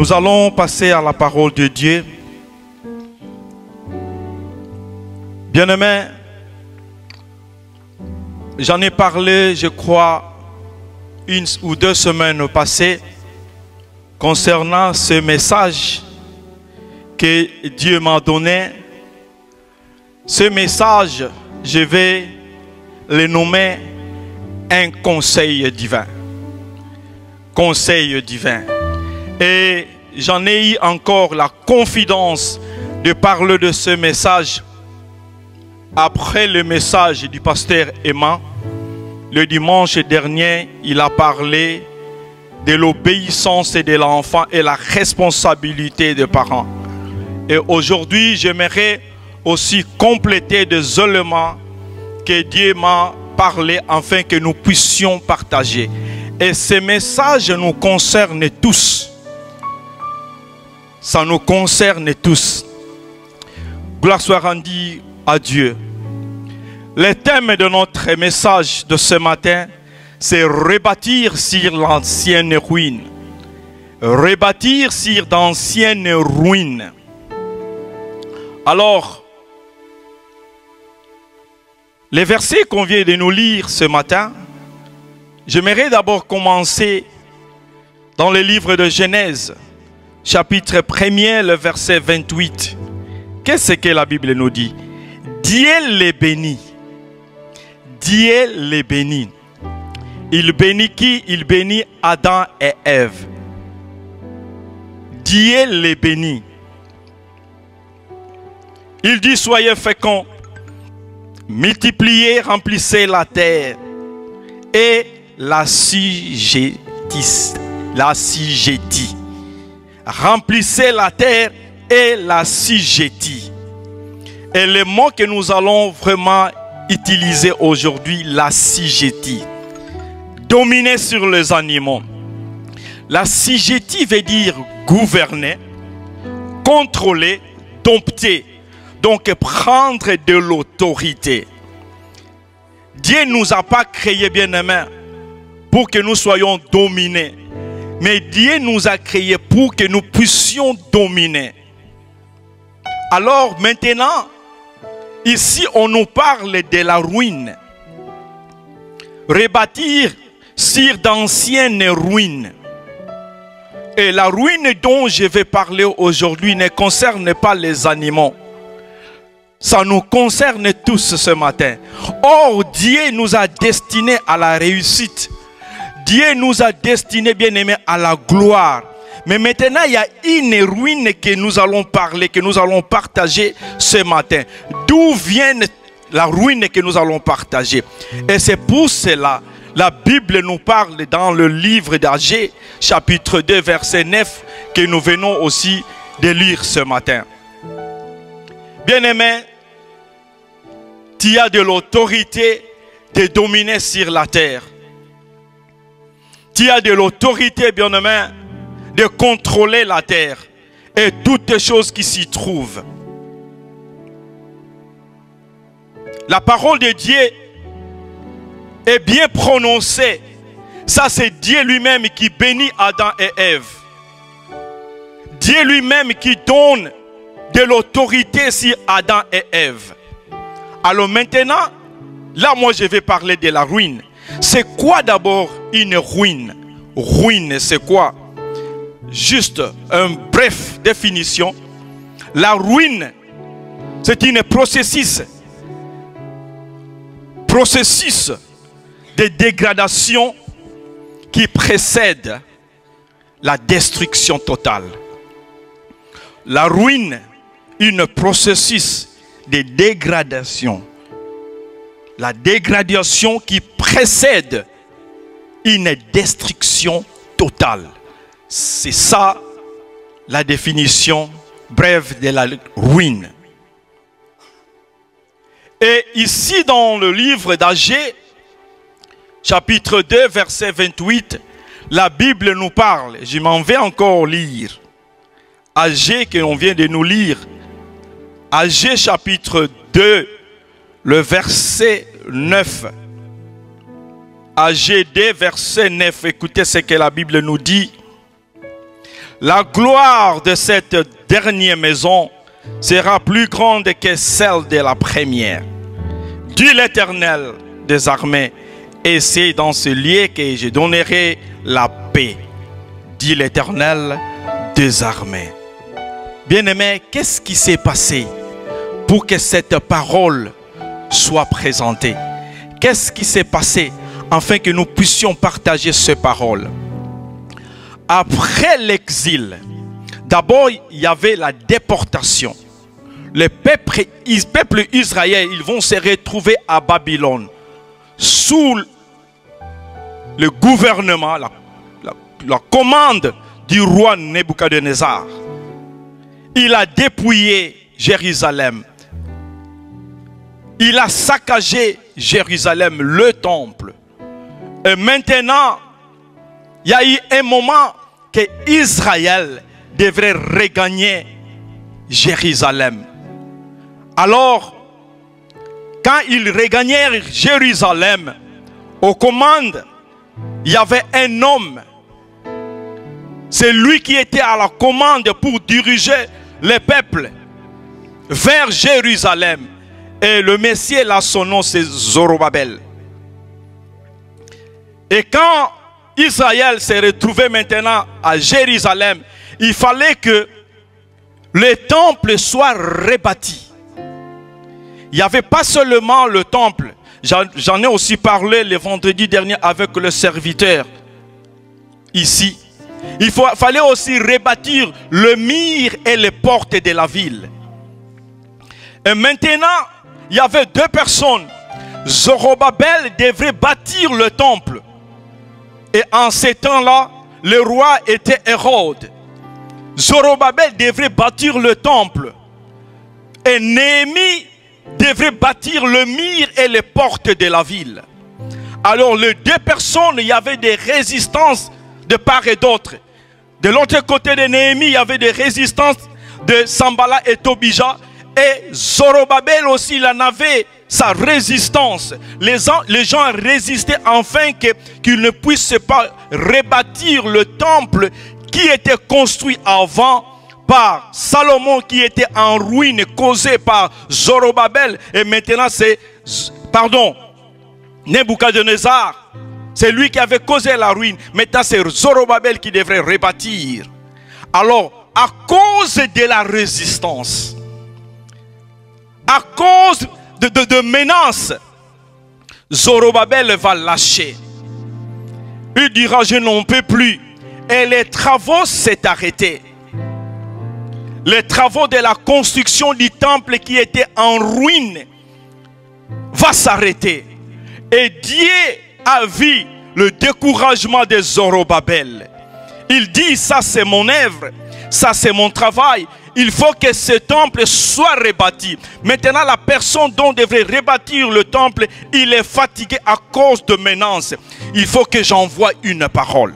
Nous allons passer à la parole de Dieu. Bien-aimés, j'en ai parlé, je crois, 1 ou 2 semaines passées concernant ce message que Dieu m'a donné. Ce message, je vais le nommer un conseil divin. Conseil divin. Et j'en ai eu encore la confidence de parler de ce message après le message du pasteur Emma. Le dimanche dernier, il a parlé de l'obéissance de l'enfant et la responsabilité des parents. Et aujourd'hui, j'aimerais aussi compléter des éléments que Dieu m'a parlé afin que nous puissions partager. Et ces messages nous concernent tous. Ça nous concerne tous. Gloire soit rendue à Dieu. Le thème de notre message de ce matin, c'est rebâtir sur l'ancienne ruine. Rebâtir sur d'anciennes ruines. Alors, les versets qu'on vient de nous lire ce matin, j'aimerais d'abord commencer dans le livre de Genèse, chapitre 1er, le verset 28. Qu'est-ce que la Bible nous dit? Dieu les bénit. Dieu les bénit. Il bénit qui? Il bénit Adam et Ève. Dieu les bénit. Il dit, soyez féconds, multipliez, remplissez la terre et l'assujettis. Remplissez la terre et l'assujettis. Et le mot que nous allons vraiment utiliser aujourd'hui, l'assujettis. Dominer sur les animaux. L'assujettis veut dire gouverner, contrôler, dompter. Donc prendre de l'autorité. Dieu ne nous a pas créés, bien-aimés, pour que nous soyons dominés. Mais Dieu nous a créés pour que nous puissions dominer. Alors maintenant, ici on nous parle de la ruine. Rebâtir sur d'anciennes ruines. Et la ruine dont je vais parler aujourd'hui ne concerne pas les animaux. Ça nous concerne tous ce matin. Or, Dieu nous a destinés à la réussite. Dieu nous a destinés, bien-aimés, à la gloire. Mais maintenant, il y a une ruine que nous allons parler, que nous allons partager ce matin. D'où vient la ruine que nous allons partager? Et c'est pour cela, la Bible nous parle dans le livre d'Agée, chapitre 2, verset 9, que nous venons aussi de lire ce matin. Bien-aimé, tu as de l'autorité de dominer sur la terre. Tu as de l'autorité, bien-aimé, de contrôler la terre et toutes les choses qui s'y trouvent. La parole de Dieu est bien prononcée. Ça, c'est Dieu lui-même qui bénit Adam et Ève. Dieu lui-même qui donne de l'autorité sur Adam et Ève. Alors maintenant, là moi je vais parler de la ruine. C'est quoi d'abord une ruine? Ruine, c'est quoi? Juste une brève définition. La ruine, c'est un processus de dégradation qui précède la destruction totale. La ruine, un processus de dégradation. La dégradation qui précède une destruction totale. C'est ça la définition brève de la ruine. Et ici dans le livre d'Agée, chapitre 2, verset 28, la Bible nous parle. Je m'en vais encore lire. Agée que l'on vient de nous lire. Agée chapitre 2, le verset 9. Agée 2, verset 9. Écoutez ce que la Bible nous dit. La gloire de cette dernière maison sera plus grande que celle de la première. Dit l'Éternel des armées, et c'est dans ce lieu que je donnerai la paix. Dit l'Éternel des armées. Bien-aimés, qu'est-ce qui s'est passé pour que cette parole soit présentée? Qu'est-ce qui s'est passé afin que nous puissions partager ces paroles? Après l'exil, d'abord il y avait la déportation. Le peuple Israël, ils vont se retrouver à Babylone sous le gouvernement, la commande du roi Nebuchadnezzar. Il a dépouillé Jérusalem. Il a saccagé Jérusalem, le temple. Et maintenant, il y a eu un moment que Israël devrait regagner Jérusalem. Alors, quand ils regagnèrent Jérusalem, aux commandes, il y avait un homme. C'est lui qui était à la commande pour diriger le peuple vers Jérusalem. Et le Messie, là, son nom, c'est Zorobabel. Et quand Israël s'est retrouvé maintenant à Jérusalem, il fallait que le temple soit rebâti. Il n'y avait pas seulement le temple. J'en ai aussi parlé le vendredi dernier avec le serviteur ici. Il fallait aussi rebâtir le mur et les portes de la ville. Et maintenant, il y avait deux personnes. Zorobabel devrait bâtir le temple. Et en ces temps-là, le roi était Hérode. Zorobabel devrait bâtir le temple. Et Néhémie devrait bâtir le mur et les portes de la ville. Alors les deux personnes, il y avait des résistances de part et d'autre. De l'autre côté de Néhémie, il y avait des résistances de Sambala et Tobija. Et Zorobabel aussi, il en avait sa résistance. Les gens résistaient afin qu'ils ne puissent pas rebâtir le temple qui était construit avant par Salomon, qui était en ruine, causé par Zorobabel. Et maintenant c'est, Nebuchadnezzar. C'est lui qui avait causé la ruine. Maintenant c'est Zorobabel qui devrait rebâtir. Alors, à cause de la résistance, à cause de menaces, Zorobabel va lâcher. Il dira, je n'en peux plus. Et les travaux s'est arrêtés. Les travaux de la construction du temple qui était en ruine va s'arrêter. Et Dieu a vu le découragement de Zorobabel. Il dit, ça c'est mon œuvre, ça c'est mon travail. Il faut que ce temple soit rebâti. Maintenant, la personne dont devrait rebâtir le temple, il est fatigué à cause de menaces. Il faut que j'envoie une parole.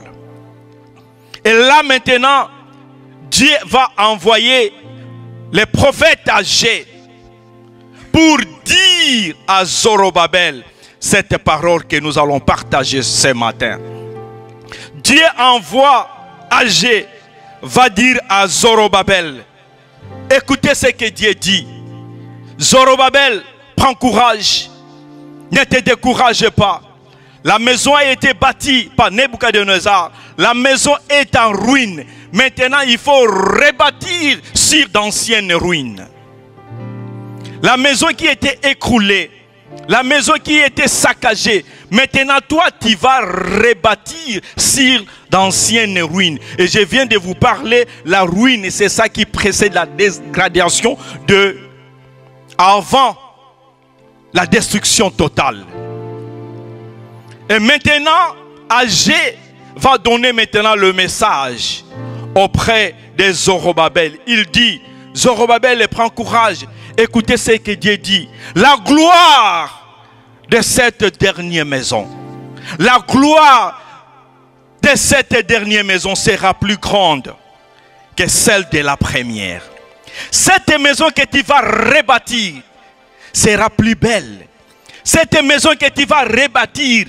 Et là maintenant, Dieu va envoyer les prophètes âgés pour dire à Zorobabel cette parole que nous allons partager ce matin. Dieu envoie Agé, va dire à Zorobabel, écoutez ce que Dieu dit. Zorobabel, prends courage, ne te décourage pas. La maison a été bâtie par Nebuchadnezzar. La maison est en ruine. Maintenant, il faut rebâtir sur d'anciennes ruines. La maison qui était écroulée, la maison qui était saccagée, maintenant toi tu vas rebâtir sur d'anciennes ruines. Et je viens de vous parler, la ruine, c'est ça qui précède la dégradation de avant la destruction totale. Et maintenant, Agé va donner maintenant le message auprès de Zorobabel. Il dit, Zorobabel, prends courage. Écoutez ce que Dieu dit. La gloire de cette dernière maison, la gloire de cette dernière maison sera plus grande que celle de la première. Cette maison que tu vas rebâtir sera plus belle. Cette maison que tu vas rebâtir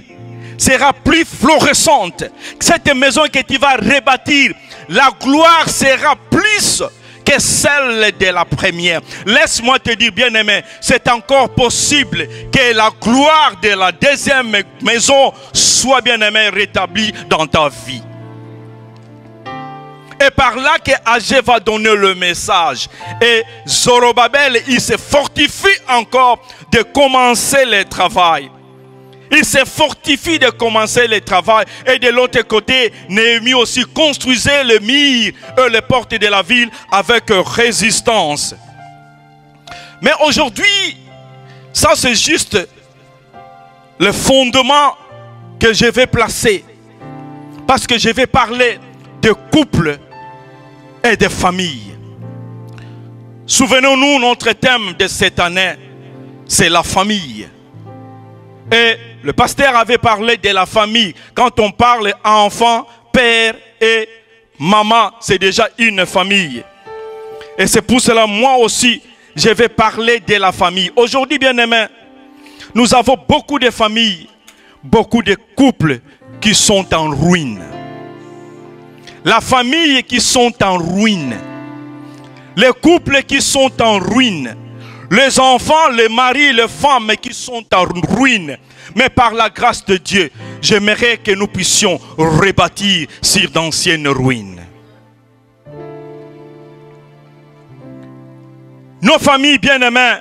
sera plus florissante. Cette maison que tu vas rebâtir, la gloire sera plus que celle de la première. Laisse-moi te dire, bien-aimé, c'est encore possible que la gloire de la deuxième maison soit, bien-aimé, rétablie dans ta vie. Et par là que Agé va donner le message. Et Zorobabel, il se fortifie encore de commencer le travail. Il se fortifie de commencer le travail. Et de l'autre côté, Néhémie aussi construisait le mur et les portes de la ville avec résistance. Mais aujourd'hui, ça c'est juste le fondement que je vais placer. Parce que je vais parler de couple et de famille. Souvenons-nous, notre thème de cette année, c'est la famille. Et le pasteur avait parlé de la famille. Quand on parle enfant, père et maman, c'est déjà une famille. Et c'est pour cela, moi aussi, je vais parler de la famille. Aujourd'hui, bien-aimés, nous avons beaucoup de familles, beaucoup de couples qui sont en ruine. La famille qui sont en ruine. Les couples qui sont en ruine. Les enfants, les maris, les femmes qui sont en ruine. Mais par la grâce de Dieu, j'aimerais que nous puissions rebâtir sur d'anciennes ruines. Nos familles bien-aimées,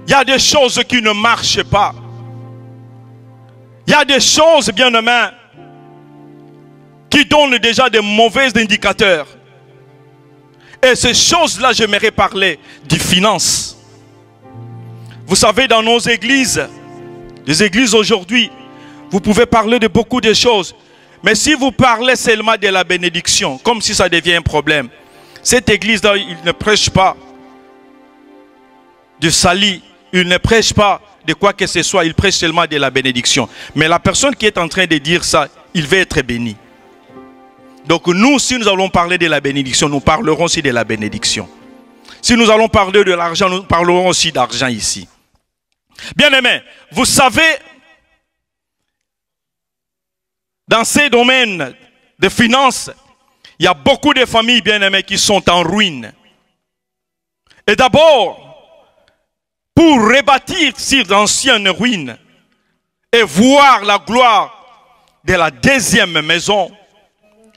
il y a des choses qui ne marchent pas. Il y a des choses bien-aimées qui donnent déjà de mauvais indicateurs. Et ces choses-là, j'aimerais parler des finances. Vous savez, dans nos églises, les églises aujourd'hui, vous pouvez parler de beaucoup de choses. Mais si vous parlez seulement de la bénédiction, comme si ça devient un problème, cette église-là, il ne prêche pas de salut, il ne prêche pas de quoi que ce soit, il prêche seulement de la bénédiction. Mais la personne qui est en train de dire ça, il va être béni. Donc nous, si nous allons parler de la bénédiction, nous parlerons aussi de la bénédiction. Si nous allons parler de l'argent, nous parlerons aussi d'argent ici. Bien-aimés, vous savez, dans ces domaines de finances, il y a beaucoup de familles, bien-aimées, qui sont en ruine. Et d'abord, pour rebâtir sur d'anciennes ruines et voir la gloire de la deuxième maison,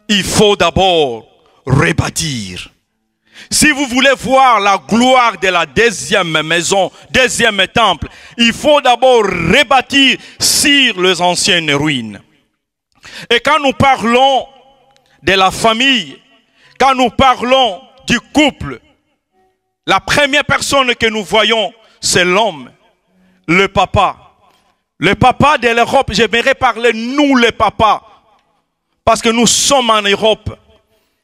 il faut d'abord rebâtir. Si vous voulez voir la gloire de la deuxième maison, deuxième temple, il faut d'abord rebâtir sur les anciennes ruines. Et quand nous parlons de la famille, quand nous parlons du couple, la première personne que nous voyons, c'est l'homme, le papa. Le papa de l'Europe, j'aimerais parler nous les papas, parce que nous sommes en Europe.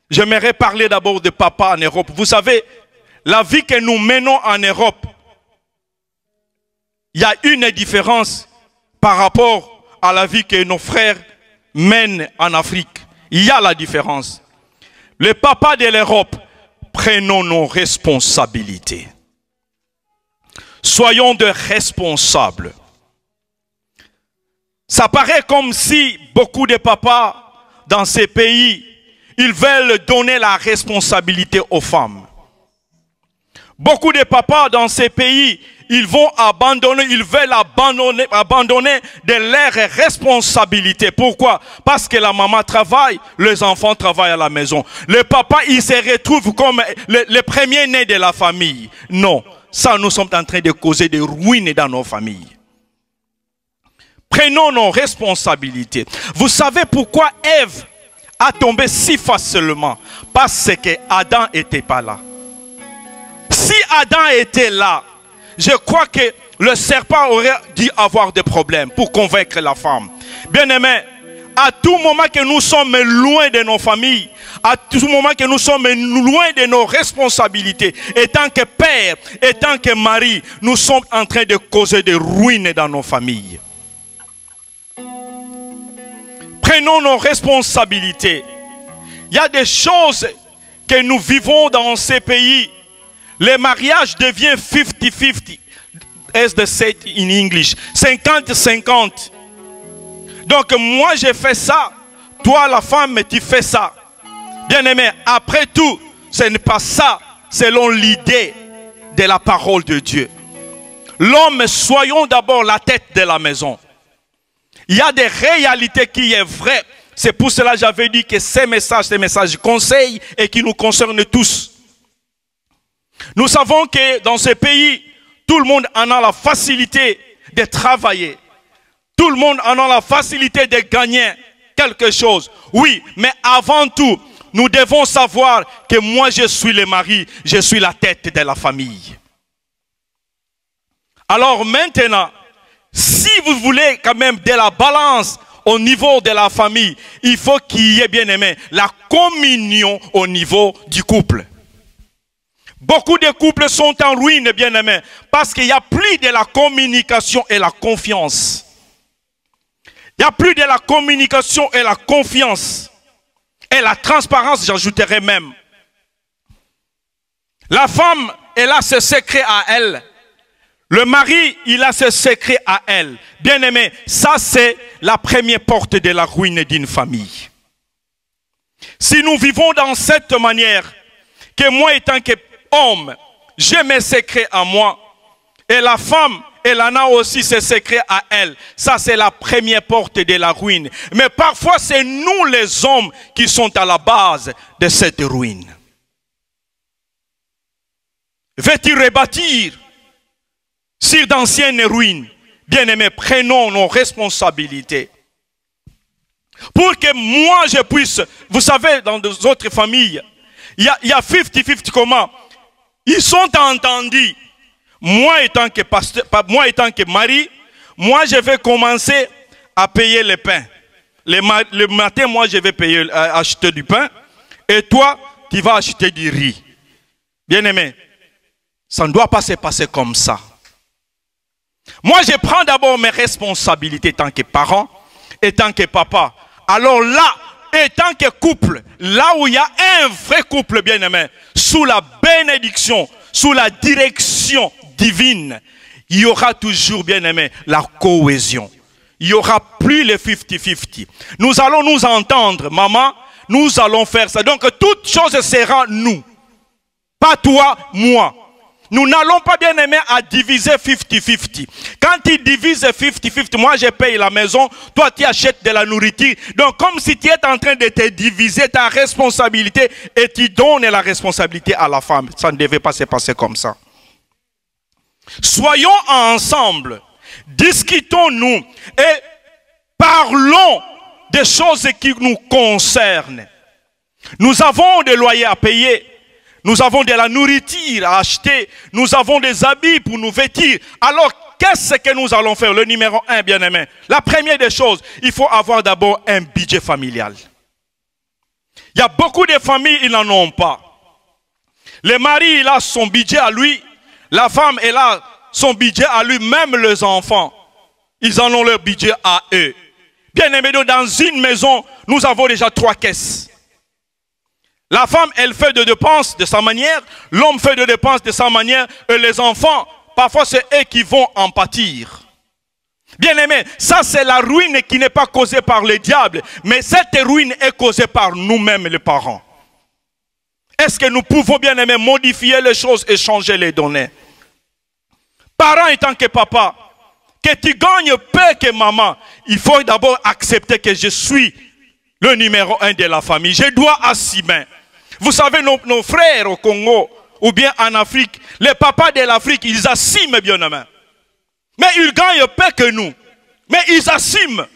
J'aimerais parler d'abord de papa en Europe. Vous savez, la vie que nous menons en Europe, il y a une différence par rapport à la vie que nos frères mènent en Afrique. Il y a la différence. Les papas de l'Europe, prenons nos responsabilités. Soyons de responsables. Ça paraît comme si beaucoup de papas dans ces pays, ils veulent donner la responsabilité aux femmes. Beaucoup de papas dans ces pays, ils vont abandonner, ils veulent abandonner de leurs responsabilités. Pourquoi? Parce que la maman travaille, les enfants travaillent à la maison. Le papa, il se retrouve comme le premier né de la famille. Non, ça nous sommes en train de causer des ruines dans nos familles. Prenons nos responsabilités. Vous savez pourquoi Ève a tombé si facilement? Parce que Adam n'était pas là. Si Adam était là, je crois que le serpent aurait dû avoir des problèmes pour convaincre la femme. Bien-aimés, à tout moment que nous sommes loin de nos familles, à tout moment que nous sommes loin de nos responsabilités, et tant que père, et tant que mari, nous sommes en train de causer des ruines dans nos familles. Prenons nos responsabilités. Il y a des choses que nous vivons dans ces pays. Le mariage devient 50-50. As they say in English. 50-50. Donc moi j'ai fait ça, toi la femme tu fais ça. Bien-aimé, après tout, ce n'est pas ça selon l'idée de la parole de Dieu. L'homme, soyons d'abord la tête de la maison. Il y a des réalités qui sont vraies. C'est pour cela que j'avais dit que ces messages conseillent et qui nous concernent tous. Nous savons que dans ce pays, tout le monde en a la facilité de travailler. Tout le monde en a la facilité de gagner quelque chose. Oui, mais avant tout, nous devons savoir que moi je suis le mari, je suis la tête de la famille. Alors maintenant, si vous voulez quand même de la balance au niveau de la famille, il faut qu'il y ait, bien aimé, la communion au niveau du couple. Beaucoup de couples sont en ruine, bien aimé, parce qu'il n'y a plus de la communication et la confiance. Il n'y a plus de la communication et la confiance. Et la transparence, j'ajouterais même. La femme, elle a ses secrets à elle. Le mari, il a ses secrets à elle. Bien aimé, ça c'est la première porte de la ruine d'une famille. Si nous vivons dans cette manière, que moi étant qu'homme, j'ai mes secrets à moi, et la femme, elle en a aussi ses secrets à elle. Ça c'est la première porte de la ruine. Mais parfois c'est nous les hommes qui sont à la base de cette ruine. Veux-tu rebâtir sur d'anciennes ruines? Bien-aimés, prenons nos responsabilités. Pour que moi je puisse, vous savez, dans d'autres familles, il y a 50-50 comment? Ils sont entendus. Moi étant que pasteur, moi étant que mari, moi je vais commencer à payer le pain. Le matin, moi je vais payer, acheter du pain. Et toi, tu vas acheter du riz. Bien-aimé, ça ne doit pas se passer comme ça. Moi, je prends d'abord mes responsabilités tant que parent et tant que papa. Alors là, et tant que couple, là où il y a un vrai couple, bien-aimé, sous la bénédiction, sous la direction divine, il y aura toujours, bien-aimé, la cohésion. Il n'y aura plus les 50-50. Nous allons nous entendre, maman, nous allons faire ça. Donc, toute chose sera nous. Pas toi, moi. Nous n'allons pas, bien aimé, à diviser 50-50. Quand tu divises 50-50, moi je paye la maison, toi tu achètes de la nourriture. Donc comme si tu es en train de te diviser ta responsabilité et tu donnes la responsabilité à la femme. Ça ne devait pas se passer comme ça. Soyons ensemble, discutons-nous et parlons des choses qui nous concernent. Nous avons des loyers à payer. Nous avons de la nourriture à acheter. Nous avons des habits pour nous vêtir. Alors, qu'est-ce que nous allons faire? Le numéro 1, bien-aimé. La première des choses, il faut avoir d'abord un budget familial. Il y a beaucoup de familles, ils n'en ont pas. Le mari, il a son budget à lui. La femme, elle a son budget à lui. Même les enfants, ils en ont leur budget à eux. Bien-aimé, dans une maison, nous avons déjà 3 caisses. La femme, elle fait des dépenses de sa manière, l'homme fait des dépenses de sa manière, et les enfants, parfois c'est eux qui vont en pâtir. Bien aimé, ça c'est la ruine qui n'est pas causée par le diable, mais cette ruine est causée par nous-mêmes les parents. Est-ce que nous pouvons, bien aimé, modifier les choses et changer les données? Parent étant que papa, que tu gagnes peu que maman, il faut d'abord accepter que je suis le numéro 1 de la famille. Je dois assumer. Vous savez, nos frères au Congo, ou bien en Afrique, les papas de l'Afrique, ils assument, bien aimé. Mais ils gagnent peu que nous. Mais ils assument.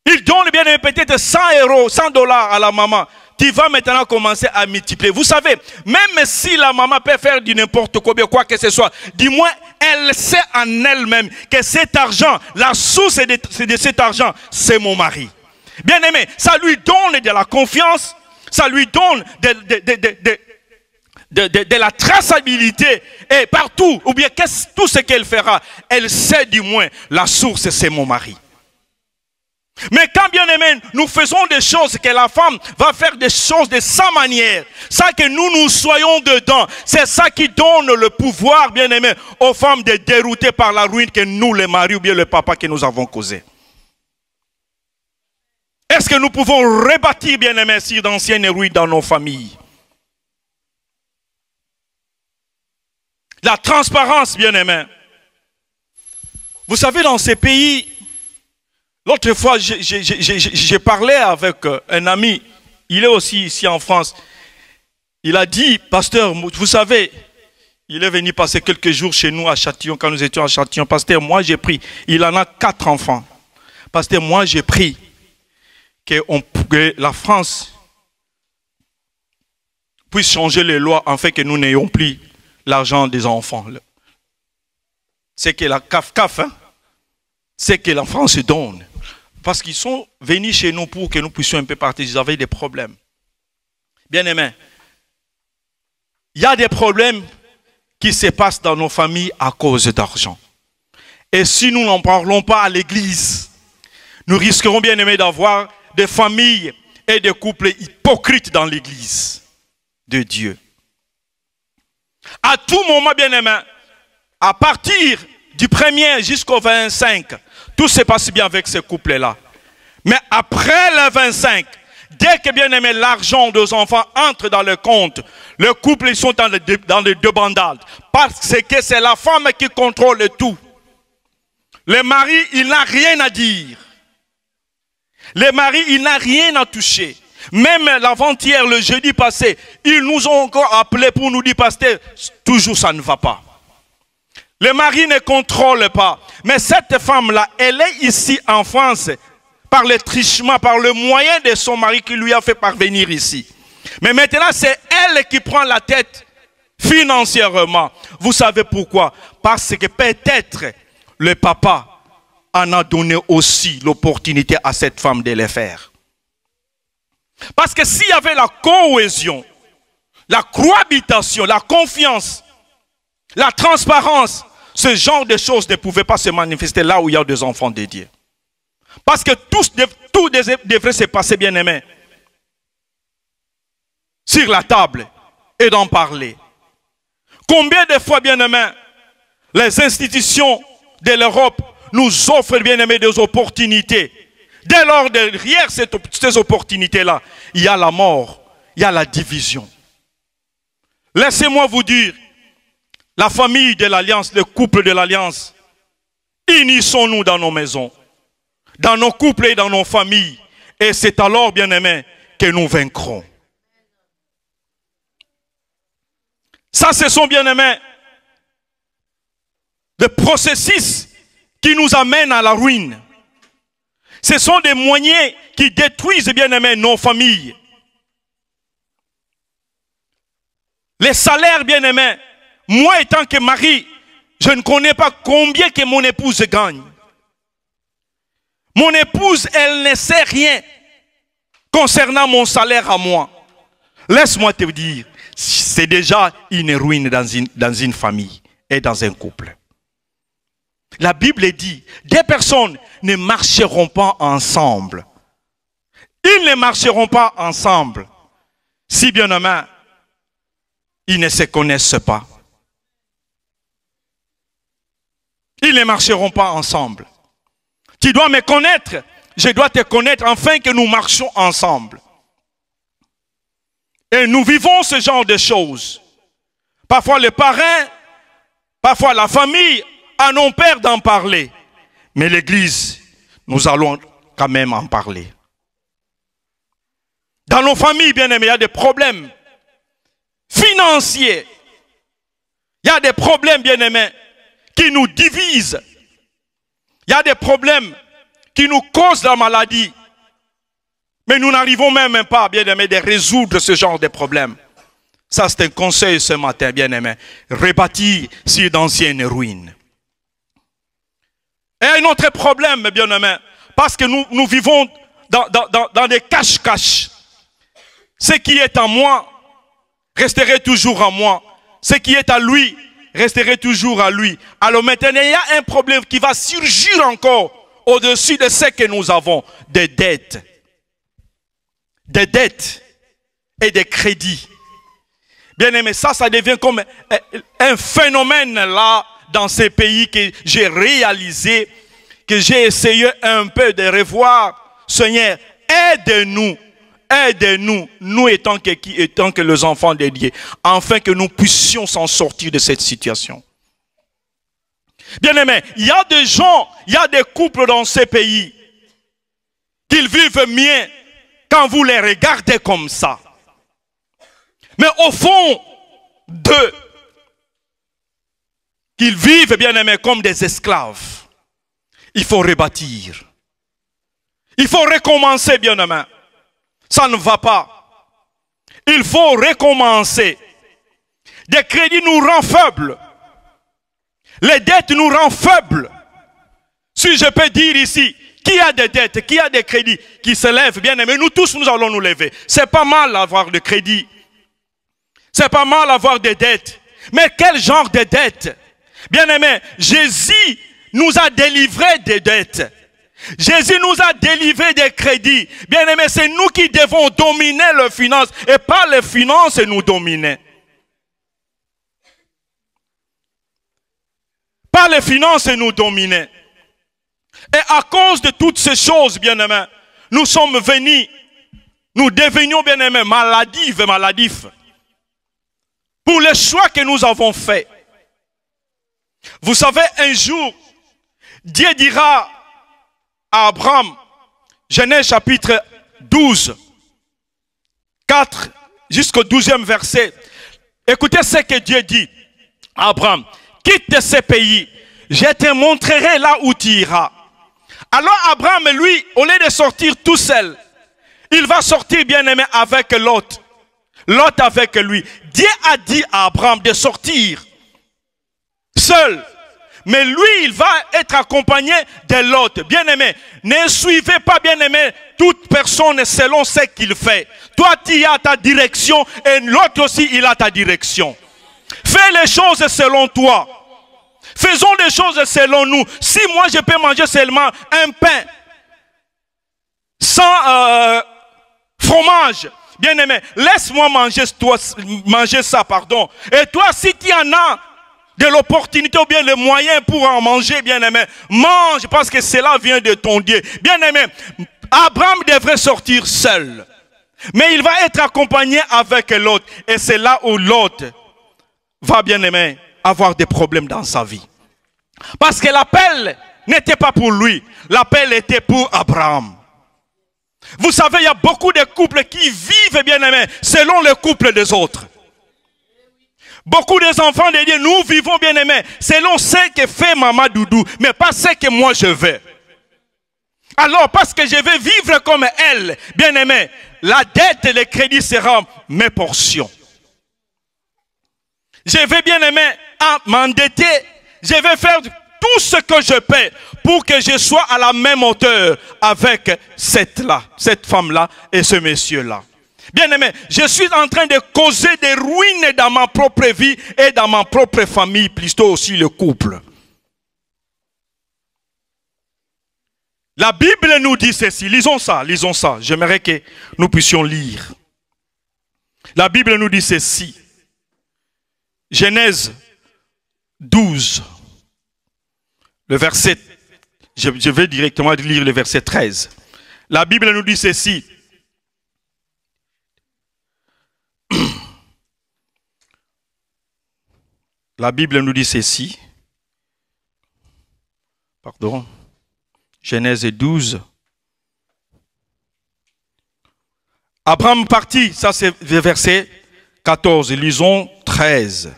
Ils donnent, bien aimé, peut-être 100 euros, 100 dollars à la maman. Tu vas maintenant commencer à multiplier. Vous savez, même si la maman peut faire du n'importe quoi que ce soit, du moins, elle sait en elle-même que cet argent, la source de cet argent, c'est mon mari. Bien aimé, ça lui donne de la confiance, ça lui donne de la traçabilité. Et partout, ou bien tout ce qu'elle fera, elle sait du moins, la source, c'est mon mari. Mais quand, bien aimé, nous faisons des choses que la femme va faire des choses de sa manière, ça que nous soyons dedans, c'est ça qui donne le pouvoir, bien aimé, aux femmes de dérouter par la ruine que nous, les maris ou bien le papa que nous avons causé. Est-ce que nous pouvons rebâtir, bien aimé, sur d'anciennes ruines dans nos familles? La transparence, bien aimé. Vous savez, dans ces pays, l'autre fois, j'ai parlé avec un ami, il est aussi ici en France. Il a dit, pasteur, vous savez, il est venu passer quelques jours chez nous à Châtillon, quand nous étions à Châtillon. Pasteur, moi j'ai pris, il en a 4 enfants. Pasteur, moi j'ai pris que la France puisse changer les lois afin que nous n'ayons plus l'argent des enfants. C'est que la CAF, hein? C'est que la France donne. Parce qu'ils sont venus chez nous pour que nous puissions un peu partir. Ils avaient des problèmes. Bien aimé, il y a des problèmes qui se passent dans nos familles à cause d'argent. Et si nous n'en parlons pas à l'église, nous risquerons, bien aimé, d'avoir des familles et des couples hypocrites dans l'église de Dieu. À tout moment, bien aimé, à partir du 1er jusqu'au 25, tout se passe bien avec ces couples-là. Mais après le 25, dès que, bien aimé, l'argent des enfants entre dans le compte, le couple, ils sont dans les débandades. Parce que c'est la femme qui contrôle tout. Le mari, il n'a rien à dire. Le mari, il n'a rien à toucher. Même l'avant-hier, le jeudi passé, ils nous ont encore appelés pour nous dire, pasteur, toujours ça ne va pas. Le mari ne contrôle pas. Mais cette femme-là, elle est ici en France par le trichement, par le moyen de son mari qui lui a fait parvenir ici. Mais maintenant, c'est elle qui prend la tête financièrement. Vous savez pourquoi? Parce que peut-être le papa en a donné aussi l'opportunité à cette femme de le faire. Parce que s'il y avait la cohésion, la cohabitation, la confiance, la transparence, ce genre de choses ne pouvait pas se manifester là où il y a des enfants dédiés. Parce que tout devrait se passer, bien aimé, sur la table et d'en parler. Combien de fois, bien aimé, les institutions de l'Europe nous offrent, bien aimé, des opportunités. Dès lors, derrière ces opportunités-là, il y a la mort, il y a la division. Laissez-moi vous dire, la famille de l'Alliance, le couple de l'Alliance, unissons-nous dans nos maisons, dans nos couples et dans nos familles. Et c'est alors, bien aimé, que nous vaincrons. Ça, ce sont, bien aimés, des processus qui nous amènent à la ruine. Ce sont des moyens qui détruisent, bien aimés, nos familles. Les salaires, bien aimés, moi étant que mari, je ne connais pas combien que mon épouse gagne. Mon épouse, elle ne sait rien concernant mon salaire à moi. Laisse-moi te dire, c'est déjà une ruine dans une famille et dans un couple. La Bible dit, des personnes ne marcheront pas ensemble. Ils ne marcheront pas ensemble si, bien aimé, ils ne se connaissent pas. Ils ne marcheront pas ensemble. Tu dois me connaître, je dois te connaître, afin que nous marchions ensemble. Et nous vivons ce genre de choses. Parfois les parents, parfois la famille en ont peur d'en parler. Mais l'Église, nous allons quand même en parler. Dans nos familles, bien aimés, il y a des problèmes financiers. Il y a des problèmes, bien aimés, qui nous divisent. Il y a des problèmes qui nous causent la maladie. Mais nous n'arrivons même pas, bien aimés, de résoudre ce genre de problèmes. Ça, c'est un conseil ce matin, bien aimé. Rebâtir sur d'anciennes ruines. Et un autre problème, bien aimé, parce que nous vivons dans des cache-cache. Ce qui est à moi resterait toujours à moi. Ce qui est à lui resterait toujours à lui. Alors maintenant, il y a un problème qui va surgir encore au-dessus de ce que nous avons, des dettes et des crédits. Bien aimé, ça devient comme un phénomène là, dans ces pays que j'ai réalisé, que j'ai essayé un peu de revoir. Seigneur, aide-nous, nous étant que les enfants de Dieu, afin que nous puissions s'en sortir de cette situation. Bien aimé, il y a des gens, il y a des couples dans ces pays, qu'ils vivent mieux quand vous les regardez comme ça. Mais au fond d'eux, qu'ils vivent, bien aimés, comme des esclaves. Il faut rebâtir. Il faut recommencer, bien aimé. Ça ne va pas. Il faut recommencer. Des crédits nous rendent faibles. Les dettes nous rendent faibles. Si je peux dire ici, qui a des dettes, qui a des crédits, qui se lèvent, bien aimé, nous tous nous allons nous lever. C'est pas mal d'avoir des crédits. C'est pas mal d'avoir des dettes. Mais quel genre de dettes? Bien aimé, Jésus nous a délivrés des dettes. Jésus nous a délivrés des crédits. Bien aimé, c'est nous qui devons dominer les finances et pas les finances nous dominer. Pas les finances nous dominer. Et à cause de toutes ces choses, bien aimé, nous sommes venus, nous devenions, bien aimé, maladifs. Pour les choix que nous avons faits. Vous savez, un jour, Dieu dira à Abraham, Genèse chapitre 12, 4 jusqu'au 12e verset. Écoutez ce que Dieu dit à Abraham. Quitte ce pays, je te montrerai là où tu iras. Alors Abraham, lui, au lieu de sortir tout seul, il va sortir, bien aimé, avec Lot. Lot avec lui. Dieu a dit à Abraham de sortir seul. Mais lui, il va être accompagné de Lot. Bien aimé, ne suivez pas, bien aimé, toute personne selon ce qu'il fait. Toi, tu as ta direction et l'autre aussi, il a ta direction. Fais les choses selon toi. Faisons les choses selon nous. Si moi, je peux manger seulement un pain sans fromage, bien aimé, laisse-moi manger ça, pardon. Et toi, si tu en as de l'opportunité ou bien le moyen pour en manger, bien aimé, mange parce que cela vient de ton Dieu. Bien aimé, Abraham devrait sortir seul. Mais il va être accompagné avec l'autre. Et c'est là où l'autre va, bien aimé, avoir des problèmes dans sa vie. Parce que l'appel n'était pas pour lui. L'appel était pour Abraham. Vous savez, il y a beaucoup de couples qui vivent, bien aimés, selon le couple des autres. Beaucoup des enfants de Dieu, nous vivons, bien aimés, selon ce que fait Maman Doudou, mais pas ce que moi je veux. Alors, parce que je vais vivre comme elle, bien aimé, la dette et le crédit seront mes portions. Je vais, bien aimé, m'endetter, je vais faire tout ce que je peux pour que je sois à la même hauteur avec cette femme-là et ce monsieur-là. Bien aimé, je suis en train de causer des ruines dans ma propre vie et dans ma propre famille, plutôt aussi le couple. La Bible nous dit ceci, lisons ça. J'aimerais que nous puissions lire. La Bible nous dit ceci. Genèse 12. Le verset, je vais directement lire le verset 13. La Bible nous dit ceci. La Bible nous dit ceci. Pardon. Genèse 12. Abraham partit, ça c'est le verset 14. Lisons 13.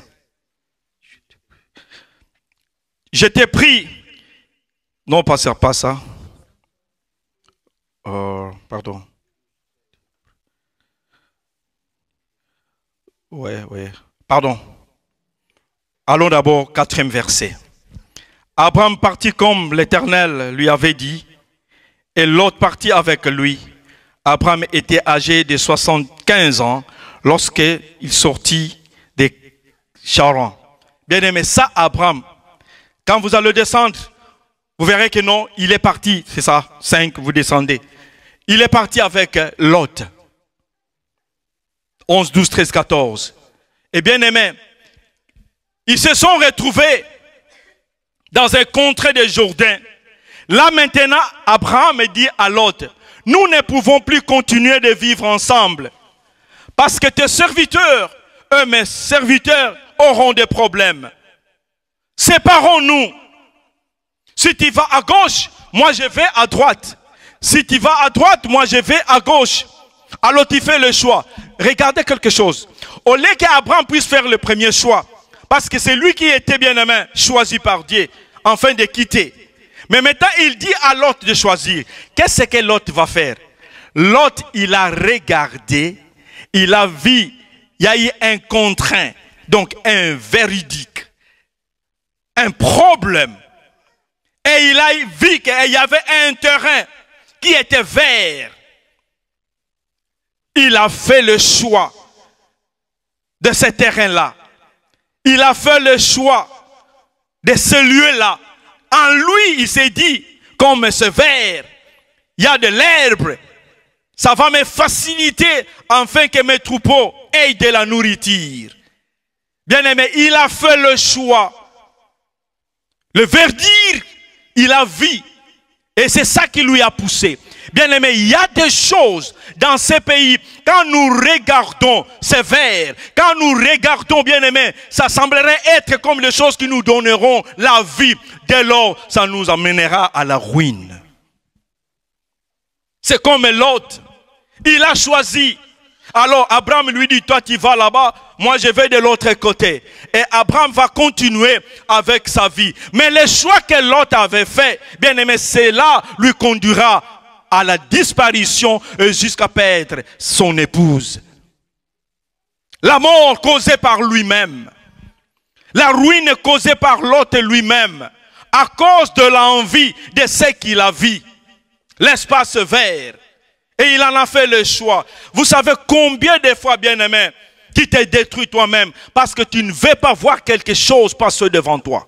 Je t'ai pris. Non, pas ça. Pardon. Ouais. Pardon. Allons d'abord, 4e verset. Abraham partit comme l'Éternel lui avait dit, et Lot partit avec lui. Abraham était âgé de 75 ans lorsqu'il sortit de Charan. Bien aimé, ça, Abraham, quand vous allez descendre Vous verrez que non, il est parti, c'est ça, 5, vous descendez. Il est parti avec Lot. 11, 12, 13, 14. Et bien aimé, ils se sont retrouvés dans un contrée de Jourdain. Là maintenant, Abraham dit à Lot, nous ne pouvons plus continuer de vivre ensemble. Parce que tes serviteurs, mes serviteurs, auront des problèmes. Séparons-nous. Si tu vas à gauche, moi je vais à droite. Si tu vas à droite, moi je vais à gauche. Alors tu fais le choix. Regardez quelque chose. Au lieu qu'Abraham puisse faire le premier choix, parce que c'est lui qui était bien aimé, choisi par Dieu, afin de quitter. Mais maintenant, il dit à Lot de choisir. Qu'est-ce que Lot va faire? Lot, il a regardé, il a vu, il y a eu un contraint, donc un véridique, un problème. Et il a vu qu'il y avait un terrain qui était vert. Il a fait le choix de ce terrain-là. Il a fait le choix de ce lieu-là. En lui, il s'est dit, comme ce vert, il y a de l'herbe, ça va me faciliter afin que mes troupeaux aient de la nourriture. Bien aimé, il a fait le choix. Le verdict, il a vu. Et c'est ça qui lui a poussé. Bien aimé, il y a des choses dans ces pays, quand nous regardons ces vers, quand nous regardons, bien aimé, ça semblerait être comme les choses qui nous donneront la vie. Dès lors, ça nous amènera à la ruine. C'est comme l'autre. Il a choisi. Alors Abraham lui dit, toi tu vas là-bas, moi je vais de l'autre côté. Et Abraham va continuer avec sa vie. Mais le choix que l'autre avait fait, bien aimé, cela lui conduira à la disparition jusqu'à perdre son épouse. La mort causée par lui-même. La ruine causée par l'autre lui-même. À cause de l'envie de ce qu'il a vu. L'espace vert. Et il en a fait le choix. Vous savez combien de fois, bien-aimé, tu t'es détruit toi-même parce que tu ne veux pas voir quelque chose passer devant toi.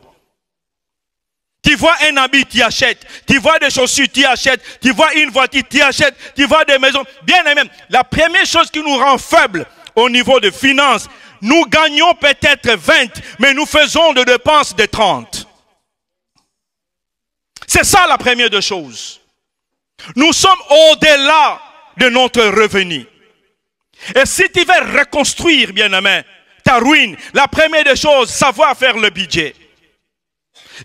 Tu vois un habit, tu achètes. Tu vois des chaussures, tu achètes. Tu vois une voiture, tu achètes. Tu vois des maisons. Bien-aimé, la première chose qui nous rend faibles au niveau de finances, nous gagnons peut-être 20, mais nous faisons de dépenses de 30. C'est ça la première des choses. Nous sommes au-delà de notre revenu. Et si tu veux reconstruire, bien-aimé, ta ruine, la première des choses, savoir faire le budget.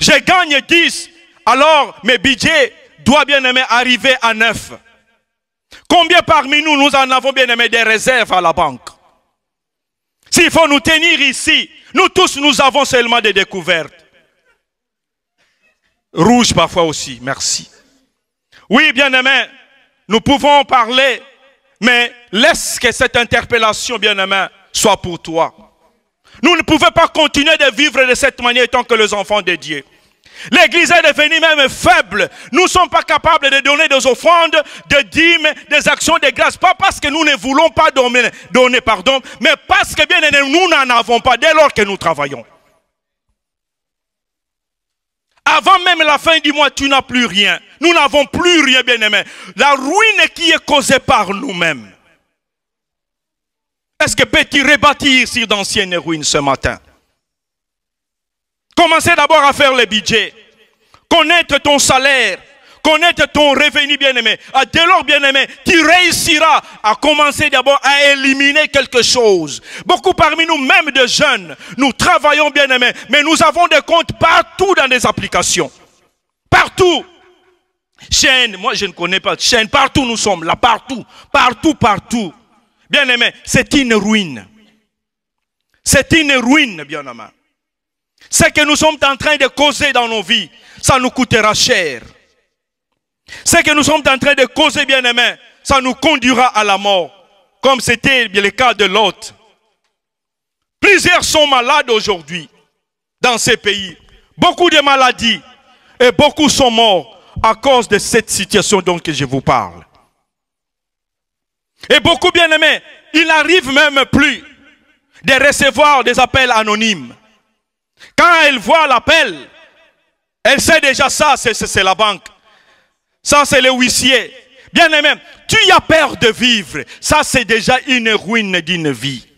Je gagne 10, alors mes budgets doivent, bien-aimé, arriver à 9. Combien parmi nous, nous en avons, bien-aimé, des réserves à la banque? S'il faut nous tenir ici, nous tous, nous avons seulement des découvertes. Rouge parfois aussi, merci. Oui, bien-aimé, nous pouvons parler, mais laisse que cette interpellation, bien-aimé, soit pour toi. Nous ne pouvons pas continuer de vivre de cette manière tant que les enfants de Dieu. L'église est devenue même faible. Nous ne sommes pas capables de donner des offrandes, des dîmes, des actions de grâce. Pas parce que nous ne voulons pas donner, mais parce que, bien aimé, nous n'en avons pas dès lors que nous travaillons. Avant même la fin du mois, tu n'as plus rien. Nous n'avons plus rien, bien-aimé. La ruine qui est causée par nous-mêmes. Est-ce que peux-tu rebâtir sur d'anciennes ruines ce matin? Commencez d'abord à faire le budget. Connaître ton salaire. Connaître ton revenu, bien-aimé. Dès lors, bien-aimé, tu réussiras à commencer d'abord à éliminer quelque chose. Beaucoup parmi nous, même de jeunes, nous travaillons, bien-aimé, mais nous avons des comptes partout dans des applications. Partout. Chaîne, moi je ne connais pas de chaîne. Partout nous sommes là, partout. Partout, partout. Bien-aimé, c'est une ruine. C'est une ruine, bien-aimé. Ce que nous sommes en train de causer dans nos vies, ça nous coûtera cher. Ce que nous sommes en train de causer, bien-aimés, ça nous conduira à la mort, comme c'était le cas de Lot. Plusieurs sont malades aujourd'hui dans ces pays. Beaucoup de maladies et beaucoup sont morts à cause de cette situation dont je vous parle. Et beaucoup, bien-aimés, il n'arrive même plus de recevoir des appels anonymes. Quand ils voient l'appel, Elle sait déjà ça, c'est la banque. Ça, c'est le huissier. Bien-aimé, tu as peur de vivre. Ça, c'est déjà une ruine d'une vie.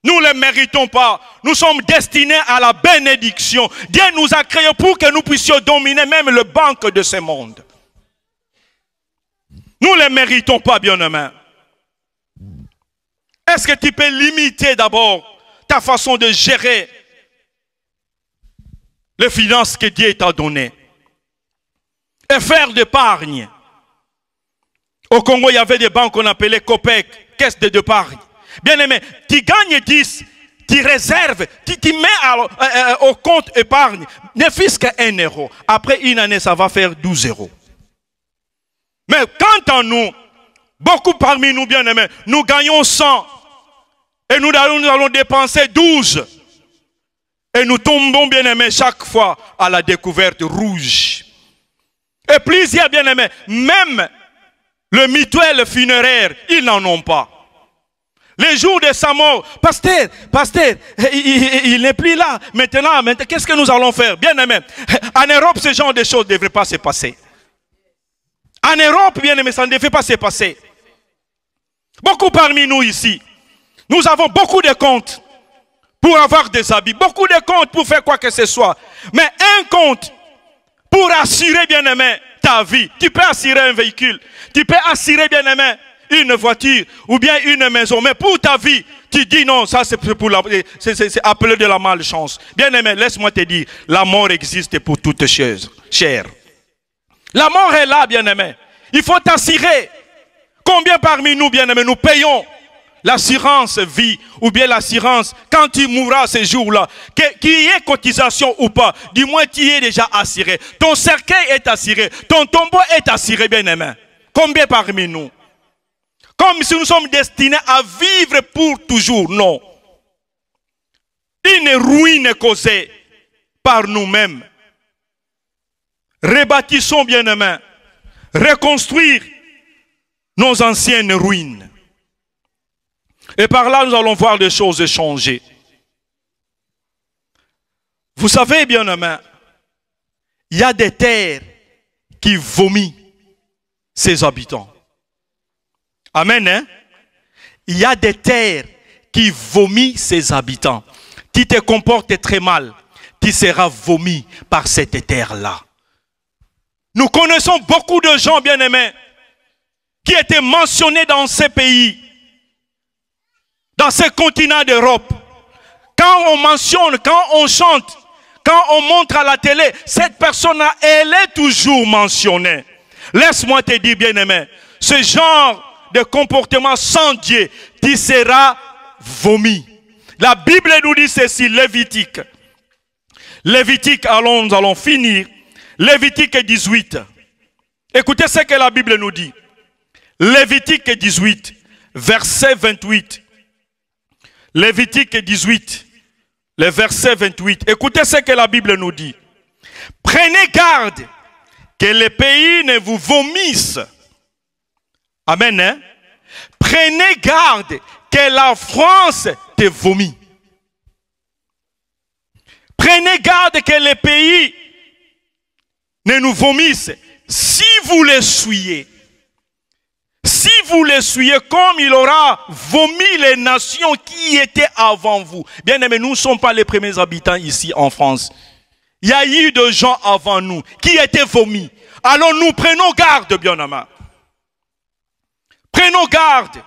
Nous ne le méritons pas. Nous sommes destinés à la bénédiction. Dieu nous a créés pour que nous puissions dominer même le banque de ce monde. Nous ne le méritons pas, bien-aimé. Est-ce que tu peux limiter d'abord ta façon de gérer les finances que Dieu t'a données et faire d'épargne? Au Congo, il y avait des banques qu'on appelait COPEC, caisse d'épargne. Bien aimé, tu gagnes 10, tu réserves, tu mets au compte épargne, ne fût-ce qu'un euro. Après une année, ça va faire 12 euros. Mais quant à nous, beaucoup parmi nous, bien aimés, nous gagnons 100 et nous allons dépenser 12. Et nous tombons, bien aimés, chaque fois à la découverte rouge. Et plusieurs, bien aimés, même le mutuel funéraire, ils n'en ont pas. Les jours de sa mort, pasteur, il n'est plus là. Maintenant qu'est-ce que nous allons faire? Bien aimé, en Europe, ce genre de choses ne devraient pas se passer. En Europe, bien aimé, ça ne devrait pas se passer. Beaucoup parmi nous ici, nous avons beaucoup de comptes pour avoir des habits, beaucoup de comptes pour faire quoi que ce soit. Mais un compte pour assurer, bien aimé, ta vie. Tu peux assurer un véhicule, tu peux assurer, bien aimé, une voiture ou bien une maison. Mais pour ta vie, tu dis non, ça c'est c'est appelé de la malchance. Bien aimé, laisse-moi te dire, la mort existe pour toutes choses chères. La mort est là, bien aimé. Il faut t'assurer. Combien parmi nous, bien aimé, nous payons l'assurance vie ou bien l'assurance quand tu mourras ces jours-là, qu'il y ait cotisation ou pas, du moins tu es déjà assuré. Ton cercueil est assuré, ton tombeau est assuré, bien aimé. Combien parmi nous? Comme si nous sommes destinés à vivre pour toujours, non. Une ruine causée par nous-mêmes. Rebâtissons, bien aimé, reconstruire nos anciennes ruines. Et par là, nous allons voir des choses changer. Vous savez, bien aimé, il y a des terres qui vomissent ses habitants. Amen, hein? Il y a des terres qui vomissent ses habitants. Tu te comportes très mal, tu seras vomi par cette terre-là. Nous connaissons beaucoup de gens, bien aimés, qui étaient mentionnés dans ces pays, dans ces continents d'Europe. Quand on mentionne, quand on chante, quand on montre à la télé, cette personne-là, elle est toujours mentionnée. Laisse-moi te dire, bien aimé, ce genre de comportement sans Dieu, tu seras vomi. La Bible nous dit ceci, Lévitique. Lévitique, nous allons finir. Lévitique 18. Écoutez ce que la Bible nous dit. Lévitique 18, verset 28. Lévitique 18, le verset 28. Écoutez ce que la Bible nous dit. Prenez garde que les pays ne vous vomissent. Amen. Hein? Prenez garde que la France te vomit. Prenez garde que les pays ne nous vomissent. Si vous les souillez, si vous les souillez comme il aura vomi les nations qui étaient avant vous. Bien aimé, nous ne sommes pas les premiers habitants ici en France. Il y a eu des gens avant nous qui étaient vomis. Alors nous prenons garde, bien aimé. Prenons garde.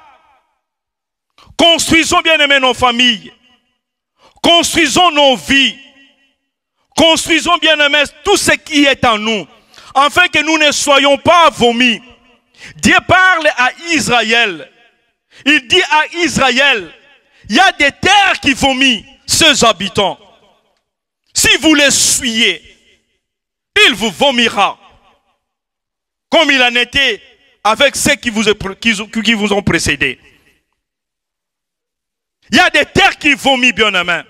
Construisons, bien aimé, nos familles. Construisons nos vies. Construisons, bien aimé, tout ce qui est en nous. Afin que nous ne soyons pas vomis. Dieu parle à Israël. Il dit à Israël, il y a des terres qui vomissent ses habitants. Si vous les suyez, il vous vomira. Comme il en était avec ceux qui vous ont précédé. Il y a des terres qui vomissent, bien aimé.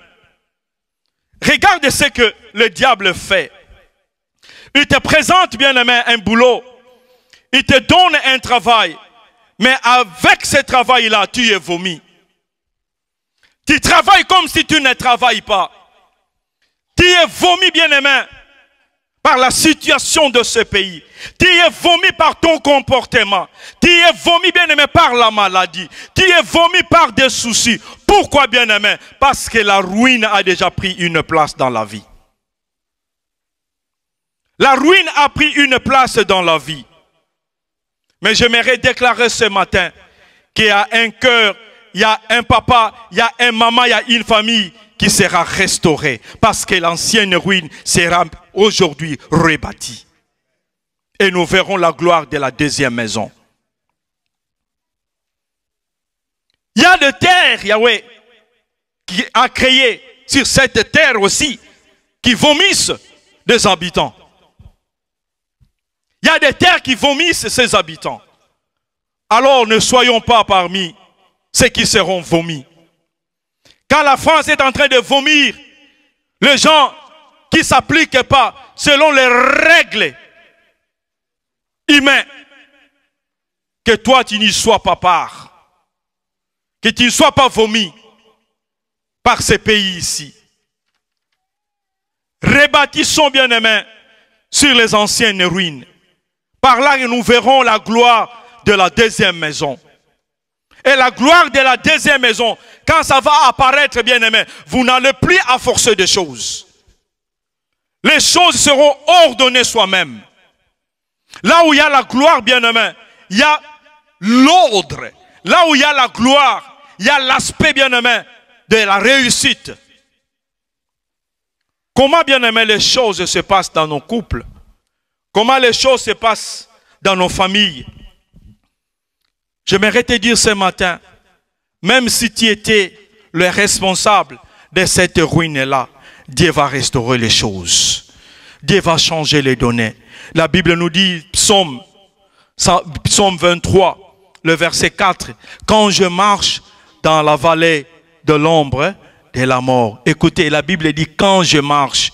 Regarde ce que le diable fait. Il te présente, bien aimé, un boulot. Il te donne un travail. Mais avec ce travail-là, tu es vomi. Tu travailles comme si tu ne travailles pas. Tu es vomi, bien aimé. par la situation de ce pays. Tu es vomi par ton comportement. Tu es vomi, bien-aimé, par la maladie. Tu es vomi par des soucis. Pourquoi, bien-aimé? Parce que la ruine a déjà pris une place dans la vie. La ruine a pris une place dans la vie. Mais j'aimerais déclarer ce matin qu'il y a un cœur, il y a un papa, il y a un maman, il y a une famille qui sera restaurée. Parce que l'ancienne ruine sera aujourd'hui rebâtie. Et nous verrons la gloire de la deuxième maison. Il y a des terres, Yahweh, qui a créé sur cette terre aussi, qui vomissent des habitants. Il y a des terres qui vomissent ses habitants. Alors ne soyons pas parmi ceux qui seront vomis. Quand la France est en train de vomir, les gens qui ne s'appliquent pas selon les règles humaines, que toi tu n'y sois pas part, que tu ne sois pas vomi par ces pays ici. Rebâtissons, bien-aimés, sur les anciennes ruines. Par là, nous verrons la gloire de la deuxième maison. Et la gloire de la deuxième maison, quand ça va apparaître, bien-aimés, vous n'allez plus à forcer des choses. Les choses seront ordonnées soi-même. Là où il y a la gloire, bien-aimés, il y a l'ordre. Là où il y a la gloire, il y a l'aspect, bien-aimé, de la réussite. Comment, bien-aimés, les choses se passent dans nos couples? Comment les choses se passent dans nos familles? J'aimerais te dire ce matin, même si tu étais le responsable de cette ruine-là, Dieu va restaurer les choses. Dieu va changer les données. La Bible nous dit, Psaume 23, le verset 4, « Quand je marche dans la vallée de l'ombre de la mort. » Écoutez, la Bible dit, « Quand je marche ».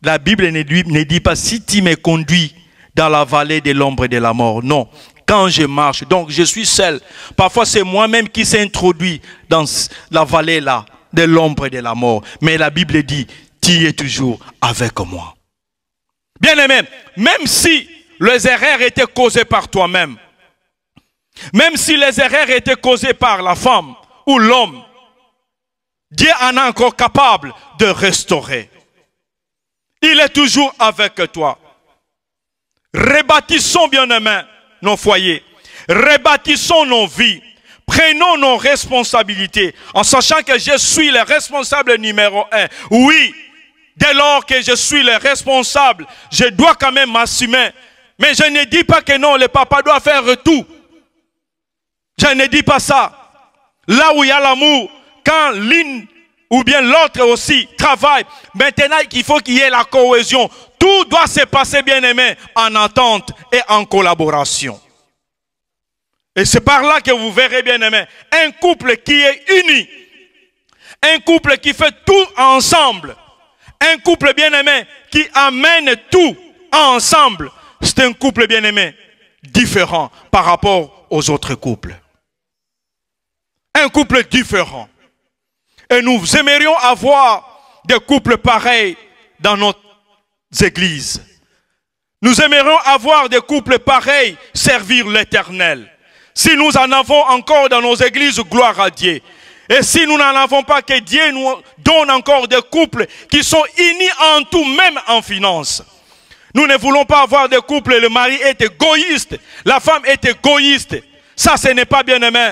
La Bible ne dit pas, « Si tu me conduis dans la vallée de l'ombre de la mort ». Non. Quand je marche, donc je suis seul. Parfois c'est moi-même qui s'est introduit dans la vallée là, de l'ombre de la mort. Mais la Bible dit, tu es toujours avec moi. Bien-aimé, même si les erreurs étaient causées par toi-même, même si les erreurs étaient causées par la femme ou l'homme, Dieu en est encore capable de restaurer. Il est toujours avec toi. Rebâtissons, bien-aimés, nos foyers, rebâtissons nos vies, prenons nos responsabilités, en sachant que je suis le responsable numéro 1. Oui, dès lors que je suis le responsable, je dois quand même m'assumer. Mais je ne dis pas que non, le papa doit faire tout. Je ne dis pas ça. Là où il y a l'amour, quand l'une ou bien l'autre aussi travaille, maintenant il faut qu'il y ait la cohésion. Tout doit se passer, bien aimé, en entente et en collaboration. Et c'est par là que vous verrez, bien aimé, un couple qui est uni. Un couple qui fait tout ensemble. Un couple, bien aimé, qui amène tout ensemble. C'est un couple, bien aimé, différent par rapport aux autres couples. Un couple différent. Et nous aimerions avoir des couples pareils dans notre églises. Nous aimerions avoir des couples pareils, servir l'Éternel. Si nous en avons encore dans nos églises, gloire à Dieu. Et si nous n'en avons pas, que Dieu nous donne encore des couples qui sont unis en tout, même en finance. Nous ne voulons pas avoir des couples, le mari est égoïste, la femme est égoïste. Ça, ce n'est pas bien aimé,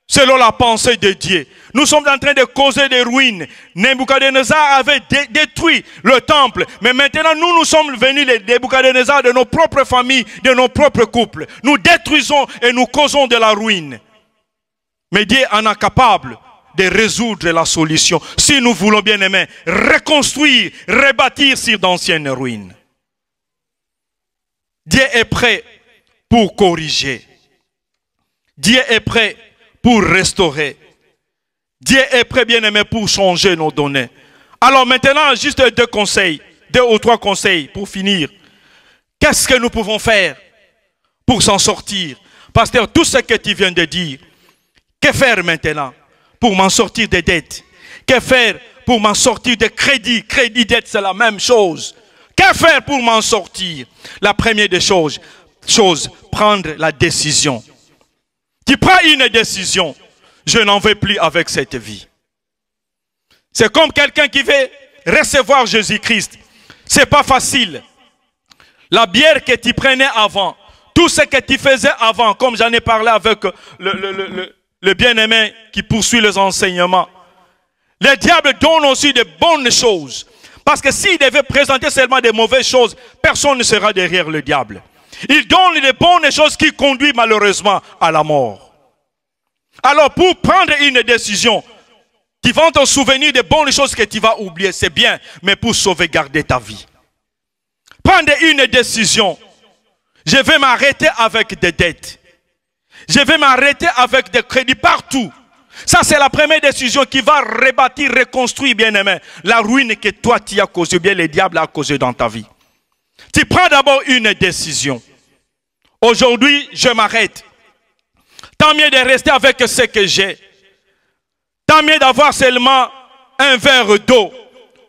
selon la pensée de Dieu. Nous sommes en train de causer des ruines. Nebuchadnezzar avait détruit le temple. Mais maintenant, nous sommes venus les Nebuchadnezzar de nos propres familles, de nos propres couples. Nous détruisons et nous causons de la ruine. Mais Dieu en est capable de résoudre la solution. Si nous voulons, bien aimer, reconstruire, rebâtir sur d'anciennes ruines. Dieu est prêt pour corriger. Dieu est prêt pour restaurer. Dieu est prêt, bien aimé, pour changer nos données. Alors maintenant, juste deux conseils, 2 ou 3 conseils pour finir. Qu'est-ce que nous pouvons faire pour s'en sortir? Pasteur, tout ce que tu viens de dire, que faire maintenant pour m'en sortir des dettes? Que faire pour m'en sortir des crédits? Crédit, dette, c'est la même chose. Que faire pour m'en sortir? La première des choses, prendre la décision. Tu prends une décision. Je n'en veux plus avec cette vie. C'est comme quelqu'un qui veut recevoir Jésus-Christ. C'est pas facile. La bière que tu prenais avant, tout ce que tu faisais avant, comme j'en ai parlé avec le bien-aimé qui poursuit les enseignements. Le diable donne aussi de bonnes choses. Parce que s'il devait présenter seulement des mauvaises choses, personne ne sera derrière le diable. Il donne des bonnes choses qui conduisent malheureusement à la mort. Alors pour prendre une décision, tu vas te souvenir des bonnes choses que tu vas oublier, c'est bien, mais pour sauvegarder ta vie. Prendre une décision. Je vais m'arrêter avec des dettes. Je vais m'arrêter avec des crédits partout. Ça, c'est la première décision qui va rebâtir, reconstruire, bien-aimé, la ruine que toi, tu as causée, bien le diable a causé dans ta vie. Tu prends d'abord une décision. Aujourd'hui, je m'arrête. Tant mieux de rester avec ce que j'ai. Tant mieux d'avoir seulement un verre d'eau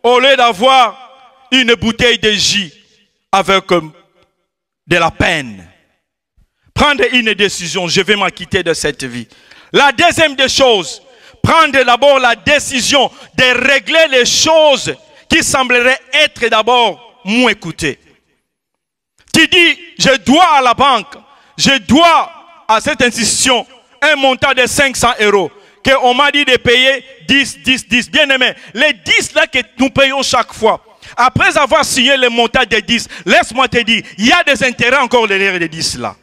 au lieu d'avoir une bouteille de jus avec de la peine. Prendre une décision, je vais m'acquitter de cette vie. La deuxième des choses, prendre d'abord la décision de régler les choses qui sembleraient être d'abord moins coûtées. Tu dis, je dois à la banque, je dois à cette institution un montant de 500 €, qu'on m'a dit de payer 10. Bien aimé, les 10 là que nous payons chaque fois, après avoir signé le montant de 10, laisse-moi te dire, il y a des intérêts encore derrière les 10 là.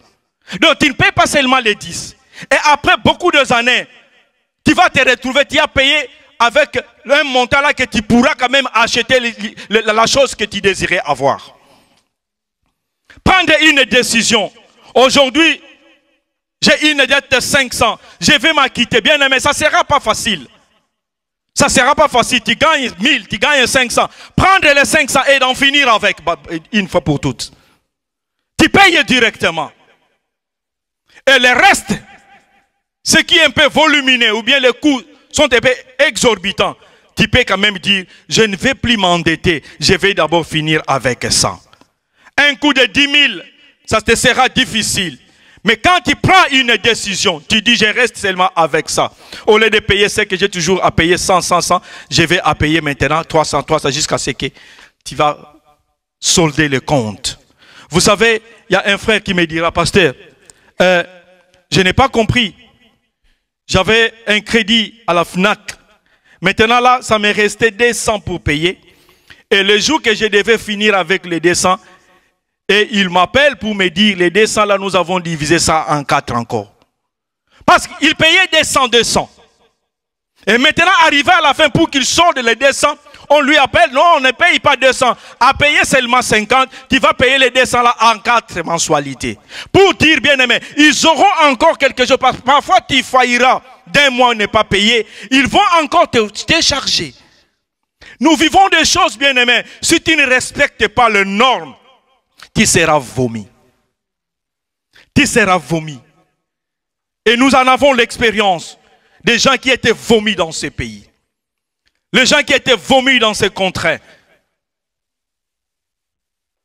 Donc tu ne payes pas seulement les 10. Et après beaucoup d'années, tu vas te retrouver, tu as payé avec un montant là que tu pourras quand même acheter la chose que tu désirais avoir. Prendre une décision. Aujourd'hui, j'ai une dette de 500. Je vais m'acquitter. Bien aimé, ça ne sera pas facile. Ça ne sera pas facile. Tu gagnes 1000, tu gagnes 500. Prendre les 500 et d'en finir avec une fois pour toutes. Tu payes directement. Et le reste, ce qui est un peu volumineux ou bien les coûts sont un peu exorbitants, tu peux quand même dire, je ne vais plus m'endetter, je vais d'abord finir avec ça. Un coût de 10 000, ça te sera difficile. Mais quand tu prends une décision, tu dis, je reste seulement avec ça. Au lieu de payer ce que j'ai toujours à payer 100, je vais à payer maintenant 300, jusqu'à ce que tu vas solder le compte. Vous savez, il y a un frère qui me dira, pasteur, je n'ai pas compris. J'avais un crédit à la FNAC. Maintenant là, ça me restait 200 pour payer. Et le jour que je devais finir avec les 200, et il m'appelle pour me dire, les 200 là, nous avons divisé ça en 4 encore. Parce qu'il payait 200. Et maintenant, arrivé à la fin pour qu'il sorte les 200, on lui appelle, non, on ne paye pas 200. À payer seulement 50, tu vas payer les 200 là en 4 mensualités. Pour dire, bien aimé, ils auront encore quelque chose. Parfois, tu failliras d'un mois ne pas payer. Ils vont encore te charger. Nous vivons des choses, bien aimé. Si tu ne respectes pas les normes, tu seras vomi. Tu seras vomi. Et nous en avons l'expérience des gens qui étaient vomis dans ces pays. Les gens qui étaient vomis dans ces contrées,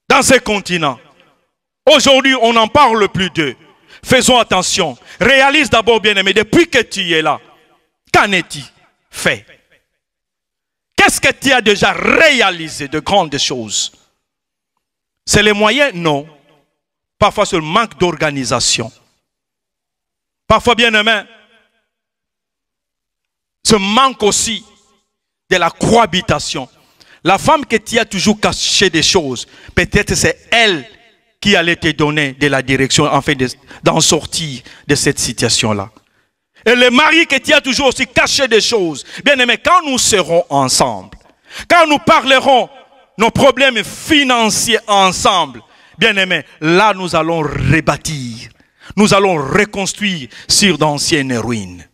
dans ces continents. Aujourd'hui, on n'en parle plus d'eux. Faisons attention. Réalise d'abord, bien-aimé, depuis que tu es là, qu'en est-il fait? Qu'est-ce que tu as déjà réalisé de grandes choses? C'est les moyens? Non. Parfois, c'est le manque d'organisation. Parfois, bien-aimé, ce manque aussi de la cohabitation. La femme que tu as toujours caché des choses, peut-être c'est elle qui allait te donner de la direction afin d'en sortir de cette situation-là. Et le mari que tu as toujours aussi caché des choses. Bien aimé, quand nous serons ensemble, quand nous parlerons nos problèmes financiers ensemble, bien aimé, là nous allons rebâtir, nous allons reconstruire sur d'anciennes ruines.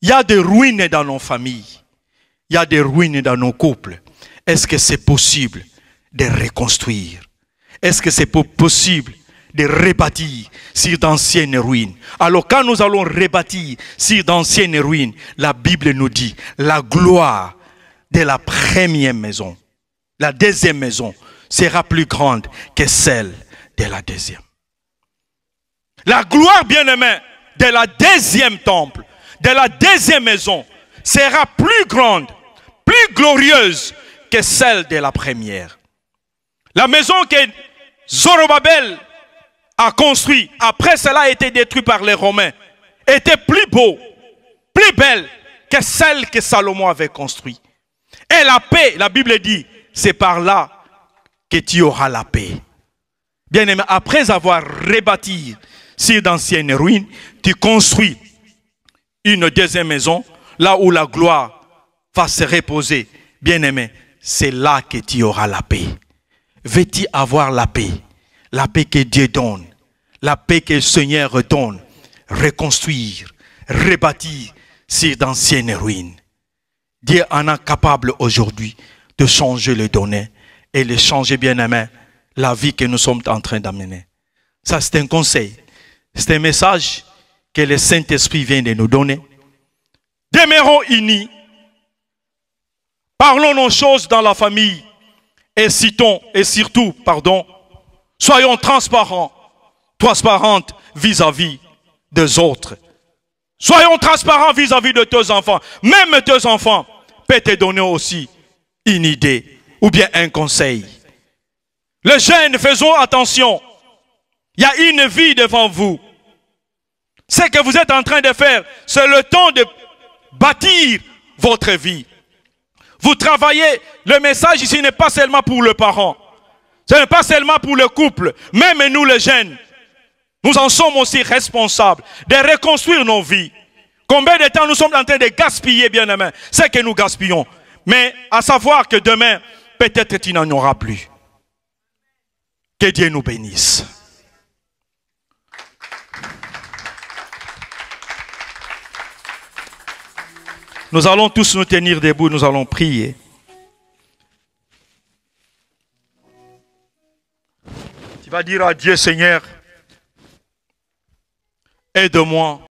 Il y a des ruines dans nos familles. Il y a des ruines dans nos couples. Est-ce que c'est possible de reconstruire? Est-ce que c'est possible de rebâtir sur d'anciennes ruines? Alors quand nous allons rebâtir sur d'anciennes ruines, la Bible nous dit la gloire de la première maison, la deuxième maison sera plus grande que celle de la deuxième. La gloire, bien-aimée, de la deuxième temple, de la deuxième maison, sera plus grande, plus glorieuse que celle de la première. La maison que Zorobabel a construite, après cela a été détruite par les Romains, était plus beau, plus belle que celle que Salomon avait construite. Et la paix, la Bible dit, c'est par là que tu auras la paix. Bien aimé, après avoir rebâti sur d'anciennes ruines, tu construis une deuxième maison, là où la gloire va se reposer. Bien aimé, c'est là que tu auras la paix. Veux-tu avoir la paix? La paix que Dieu donne, la paix que le Seigneur donne, reconstruire, rebâtir sur d'anciennes ruines. Dieu en est capable aujourd'hui de changer les données et de changer, bien aimé, la vie que nous sommes en train d'amener. Ça, c'est un conseil. C'est un message que le Saint-Esprit vient de nous donner. Demeurons unis. Parlons nos choses dans la famille. Et surtout, soyons transparentes vis-à-vis des autres. Soyons transparents vis-à-vis de tes enfants. Même tes enfants peuvent te donner aussi une idée ou bien un conseil. Les jeunes, faisons attention. Il y a une vie devant vous. Ce que vous êtes en train de faire, c'est le temps de bâtir votre vie. Vous travaillez, le message ici n'est pas seulement pour le parent. Ce n'est pas seulement pour le couple. Même nous les jeunes, nous en sommes aussi responsables de reconstruire nos vies. Combien de temps nous sommes en train de gaspiller, bien aimé, ce que nous gaspillons. Mais à savoir que demain, peut-être il n'en aura plus. Que Dieu nous bénisse. Nous allons tous nous tenir debout, nous allons prier. Tu vas dire à Dieu, Seigneur, aide-moi